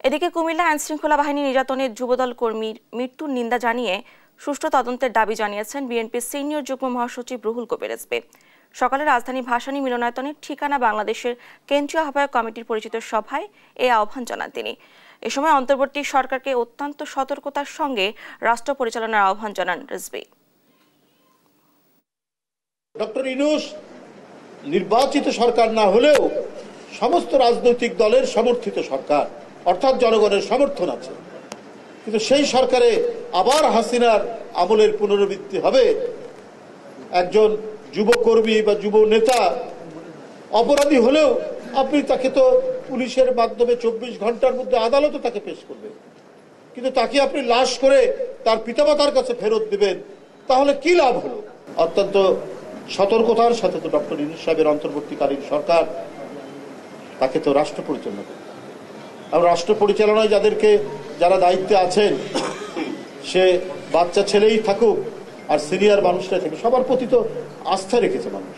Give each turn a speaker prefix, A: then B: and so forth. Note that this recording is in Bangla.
A: এদিকে কুমিল্লা আইনশৃঙ্খলা বাহিনী নির্যাতনে যুবদল কর্মীর মৃত্যুর নিন্দা জানিয়ে সুষ্ঠু তদন্তের দাবি জানিয়েছেন বিএনপির সিনিয়র যুগ্ম মহাসচিব রুহুল কবির রিজভী। সকালে রাজধানী ভাসানী মিলনায়তনের ঠিকানা বাংলাদেশের কেন্দ্রীয় আহ্বায়ক কমিটির পরিচিত সভায় এই আহ্বান জানান তিনি। এ সময় অন্তর্বর্তী সরকারকে অত্যন্ত সতর্কতার সঙ্গে রাষ্ট্র পরিচালনার আহ্বান জানান রিজভী।
B: ডক্টর ইউনূস নির্বাচিত সরকার না হলেও সমস্ত রাজনৈতিক দলের সমর্থিত সরকার, অর্থাৎ জনগণের সমর্থন আছে, কিন্তু সেই সরকারে আবার হাসিনার আমলের পুনরাবৃত্তি হবে। একজন যুবকর্মী বা যুব নেতা অপরাধী হলেও আপনি তাকে তো পুলিশের মাধ্যমে 24 ঘন্টার মধ্যে আদালতে তাকে পেশ করবেন, কিন্তু তাকে আপনি লাশ করে তার পিতামাতার কাছে ফেরত দিবেন, তাহলে কি লাভ হলো? অত্যন্ত সতর্কতার সাথে তো ডক্টর ইউনূস সাহেবের অন্তর্বর্তীকালীন সরকার তাকে তো রাষ্ট্র পরিচালনা করতে হবে। আর রাষ্ট্র পরিচালনায় যারা দায়িত্বে আছেন, সে বাচ্চা ছেলেই থাকুক আর সিনিয়র মানুষরাই থাকুক, সবার প্রতি তো আস্থা রেখেছে মানুষ।